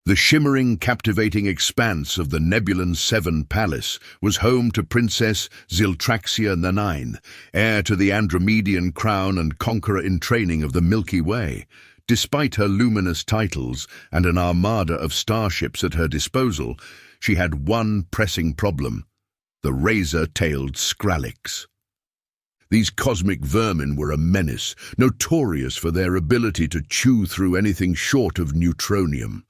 The shimmering, captivating expanse of the Nebulan 7 Palace was home to Princess Ziltraxia IX, heir to the Andromedian crown and conqueror in training of the Milky Way. Despite her luminous titles and an armada of starships at her disposal, she had one pressing problem: the razor-tailed Skrillex. These cosmic vermin were a menace, notorious for their ability to chew through anything short of neutronium.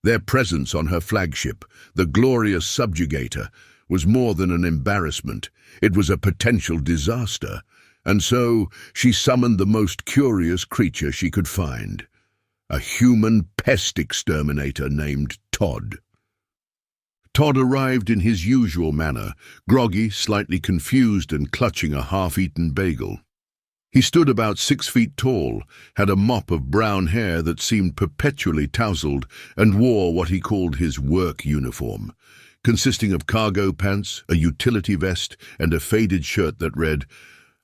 Their presence on her flagship, the glorious Subjugator, was more than an embarrassment. It was a potential disaster, and so she summoned the most curious creature she could find, a human pest exterminator named Todd. Todd arrived in his usual manner, groggy, slightly confused and clutching a half-eaten bagel. He stood about 6 feet tall, had a mop of brown hair that seemed perpetually tousled, and wore what he called his work uniform, consisting of cargo pants, a utility vest, and a faded shirt that read,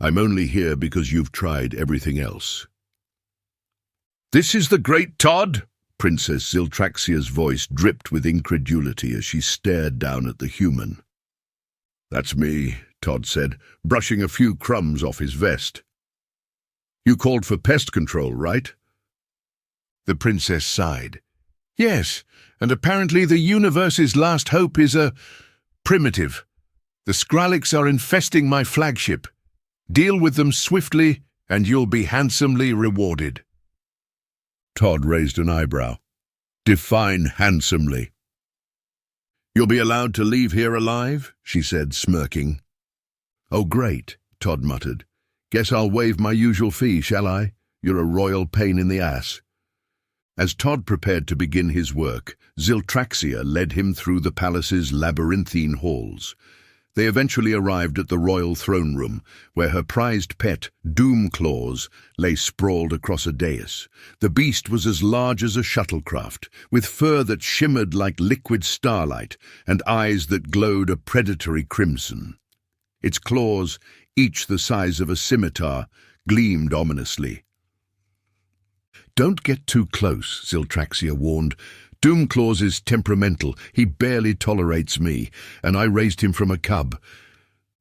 "I'm only here because you've tried everything else." "This is the great Todd?" Princess Ziltraxia's voice dripped with incredulity as she stared down at the human. "That's me," Todd said, brushing a few crumbs off his vest. "You called for pest control, right?" The princess sighed. "Yes, and apparently the universe's last hope is a primitive. The Skrillex are infesting my flagship. Deal with them swiftly, and you'll be handsomely rewarded." Todd raised an eyebrow. "Define handsomely." "You'll be allowed to leave here alive," she said, smirking. "Oh, great," Todd muttered. "Guess I'll waive my usual fee, shall I? You're a royal pain in the ass." As Todd prepared to begin his work, Ziltraxia led him through the palace's labyrinthine halls. They eventually arrived at the royal throne room, where her prized pet, Doomclaws, lay sprawled across a dais. The beast was as large as a shuttlecraft, with fur that shimmered like liquid starlight and eyes that glowed a predatory crimson. Its claws, each the size of a scimitar, gleamed ominously. "Don't get too close," Ziltraxia warned. "Doomclaws is temperamental. He barely tolerates me, and I raised him from a cub."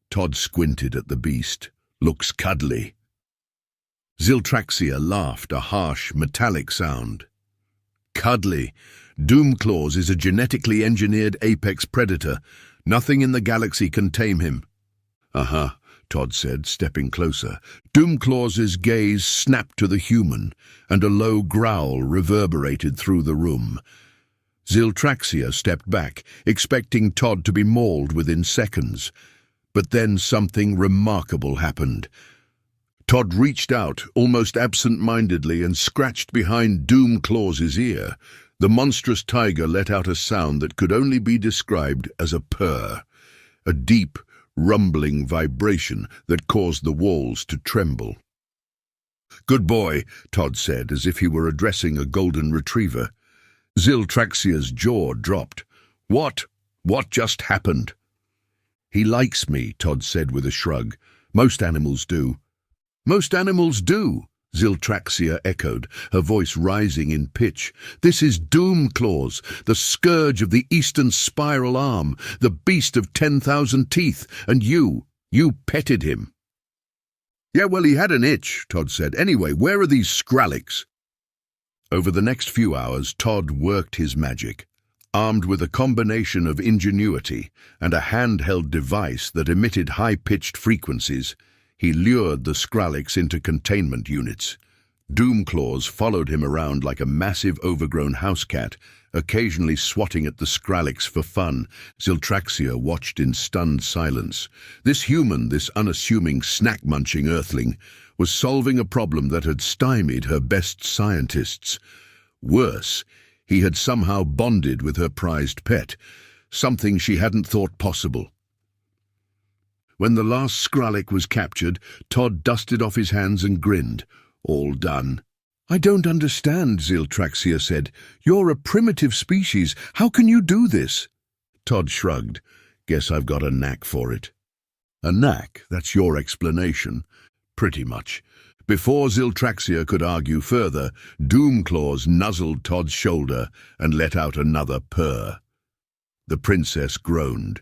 Todd squinted at the beast. "Looks cuddly." Ziltraxia laughed, a harsh, metallic sound. "Cuddly. Doomclaws is a genetically engineered apex predator. Nothing in the galaxy can tame him." "Uh-huh," Todd said, stepping closer. Doomclaws' gaze snapped to the human, and a low growl reverberated through the room. Ziltraxia stepped back, expecting Todd to be mauled within seconds. But then something remarkable happened. Todd reached out, almost absent-mindedly, and scratched behind Doomclaws' ear. The monstrous tiger let out a sound that could only be described as a purr, a deep, rumbling vibration that caused the walls to tremble. "Good boy," Todd said, as if he were addressing a golden retriever. Ziltraxia's jaw dropped. What just happened?" "He likes me," Todd said with a shrug. "Most animals do." "Most animals do," Ziltraxia echoed, her voice rising in pitch. "This is Doomclaws, the scourge of the eastern spiral arm, the beast of 10,000 teeth, and you petted him." "Yeah, well, he had an itch," Todd said. "Anyway, where are these Skrillex?" Over the next few hours, Todd worked his magic. Armed with a combination of ingenuity and a handheld device that emitted high-pitched frequencies, he lured the Skrillex into containment units. Doomclaws followed him around like a massive overgrown house cat, occasionally swatting at the Skrillex for fun. Ziltraxia watched in stunned silence. This human, this unassuming, snack-munching earthling, was solving a problem that had stymied her best scientists. Worse, he had somehow bonded with her prized pet, something she hadn't thought possible. When the last Skrillex was captured, Todd dusted off his hands and grinned. All done. "I don't understand," Ziltraxia said. "You're a primitive species. How can you do this?" Todd shrugged. "Guess I've got a knack for it." "A knack? That's your explanation." "Pretty much. Before Ziltraxia could argue further, Doomclaws nuzzled Todd's shoulder and let out another purr. The princess groaned.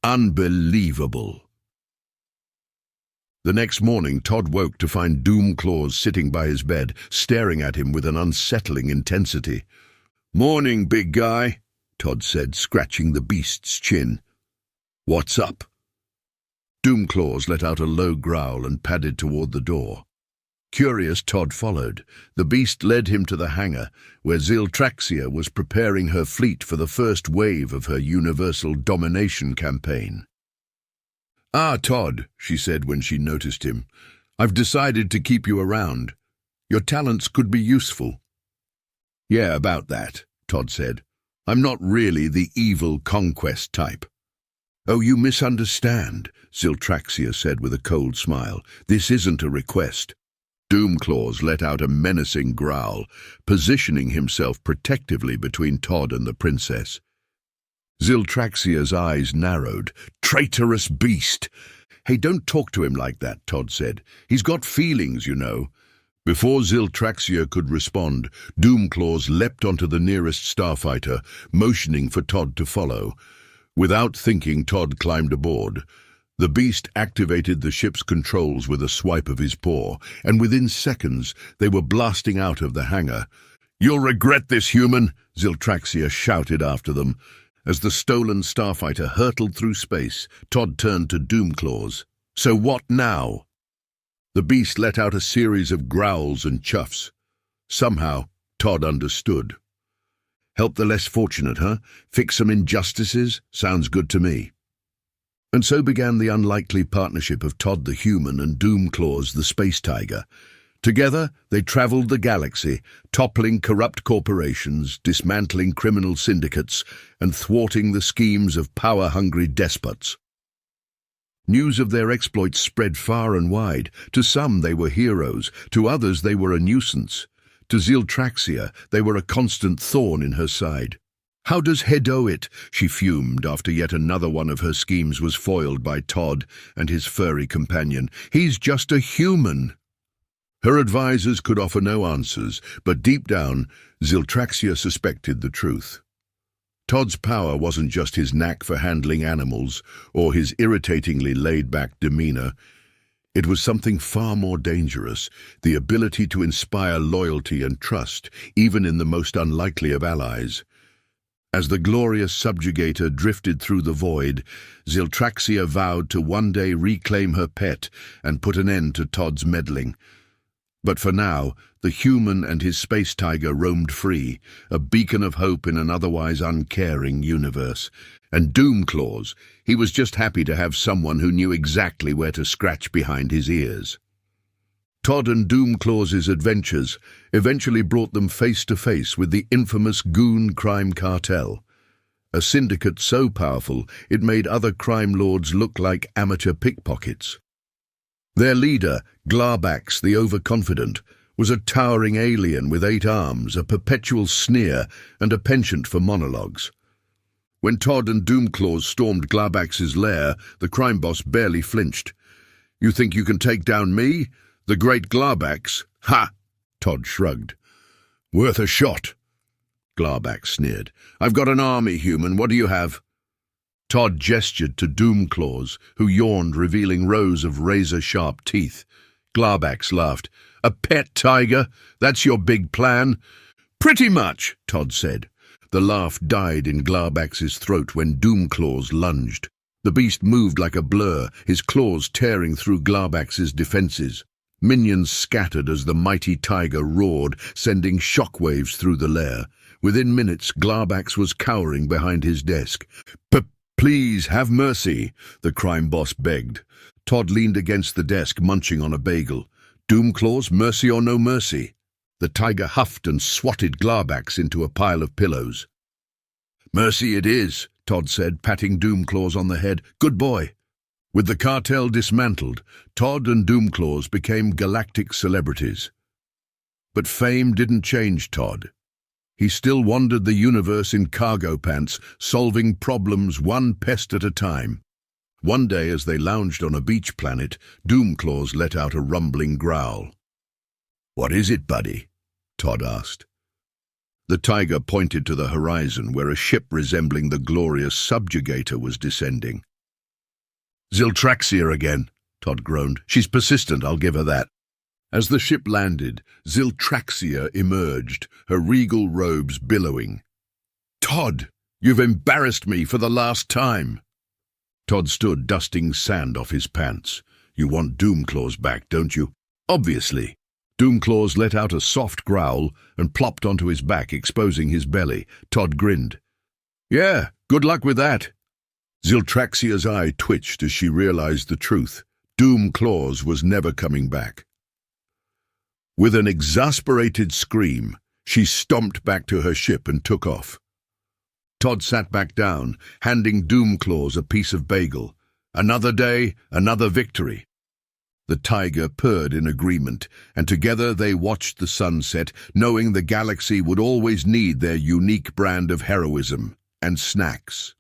Unbelievable. The next morning, Todd woke to find Doomclaws sitting by his bed, staring at him with an unsettling intensity. "Morning, big guy," Todd said, scratching the beast's chin. "What's up?" Doomclaws let out a low growl and padded toward the door. Curious, Todd followed. The beast led him to the hangar, where Ziltraxia was preparing her fleet for the first wave of her universal domination campaign. "Ah, Todd," she said when she noticed him, "I've decided to keep you around. Your talents could be useful." "Yeah, about that," Todd said. "I'm not really the evil conquest type." "Oh, you misunderstand," Ziltraxia said with a cold smile. "This isn't a request." Doomclaws let out a menacing growl, positioning himself protectively between Todd and the princess. Ziltraxia's eyes narrowed. "Traitorous beast!" "Hey, don't talk to him like that," Todd said. "He's got feelings, you know." Before Ziltraxia could respond, Doomclaws leapt onto the nearest starfighter, motioning for Todd to follow. Without thinking, Todd climbed aboard. The beast activated the ship's controls with a swipe of his paw, and within seconds they were blasting out of the hangar. "You'll regret this, human!" Ziltraxia shouted after them. As the stolen starfighter hurtled through space, Todd turned to Doomclaws. "So what now?" The beast let out a series of growls and chuffs. Somehow, Todd understood. "Help the less fortunate, huh? Fix some injustices? Sounds good to me." And so began the unlikely partnership of Todd the human and Doomclaws the space tiger. Together, they traveled the galaxy, toppling corrupt corporations, dismantling criminal syndicates, and thwarting the schemes of power-hungry despots. News of their exploits spread far and wide. To some they were heroes, to others they were a nuisance. To Ziltraxia they were a constant thorn in her side. "How does Head owe it?" she fumed after yet another one of her schemes was foiled by Todd and his furry companion. "He's just a human." Her advisors could offer no answers, but deep down, Ziltraxia suspected the truth. Todd's power wasn't just his knack for handling animals or his irritatingly laid-back demeanor. It was something far more dangerous, the ability to inspire loyalty and trust, even in the most unlikely of allies. As the glorious subjugator drifted through the void, Ziltraxia vowed to one day reclaim her pet and put an end to Todd's meddling. But for now, the human and his space tiger roamed free, a beacon of hope in an otherwise uncaring universe. And Doomclaws, he was just happy to have someone who knew exactly where to scratch behind his ears. Todd and Doomclaws' adventures eventually brought them face to face with the infamous Goon Crime Cartel, a syndicate so powerful it made other crime lords look like amateur pickpockets. Their leader, Glabax the Overconfident, was a towering alien with 8 arms, a perpetual sneer, and a penchant for monologues. When Todd and Doomclaws stormed Glabax's lair, the crime boss barely flinched. "You think you can take down me? The great Glabax? Ha!" Todd shrugged. "Worth a shot." Glabax sneered. "I've got an army, human. What do you have?" Todd gestured to Doomclaws, who yawned, revealing rows of razor-sharp teeth. Glabax laughed. "A pet tiger? That's your big plan?" "Pretty much," Todd said. The laugh died in Glabax's throat when Doomclaws lunged. The beast moved like a blur, his claws tearing through Glabax's defenses. Minions scattered as the mighty tiger roared, sending shockwaves through the lair. Within minutes, Glabax was cowering behind his desk. "Please, have mercy," the crime boss begged. Todd leaned against the desk, munching on a bagel. "Doomclaws, mercy or no mercy?" The tiger huffed and swatted Glabax into a pile of pillows. "Mercy it is," Todd said, patting Doomclaws on the head. "Good boy." With the cartel dismantled, Todd and Doomclaws became galactic celebrities. But fame didn't change Todd. He still wandered the universe in cargo pants, solving problems one pest at a time. One day, as they lounged on a beach planet, Doomclaws let out a rumbling growl. "What is it, buddy?" Todd asked. The tiger pointed to the horizon where a ship resembling the glorious subjugator was descending. "Ziltraxia again," Todd groaned. "She's persistent, I'll give her that." As the ship landed, Ziltraxia emerged, her regal robes billowing. "Todd, you've embarrassed me for the last time." Todd stood, dusting sand off his pants. "You want Doomclaws back, don't you?" "Obviously." Doomclaws let out a soft growl and plopped onto his back, exposing his belly. Todd grinned. "Yeah, good luck with that." Ziltraxia's eye twitched as she realized the truth. Doomclaws was never coming back. With an exasperated scream, she stomped back to her ship and took off. Todd sat back down, handing Doomclaws a piece of bagel. Another day, another victory. The tiger purred in agreement, and together they watched the sunset, knowing the galaxy would always need their unique brand of heroism and snacks.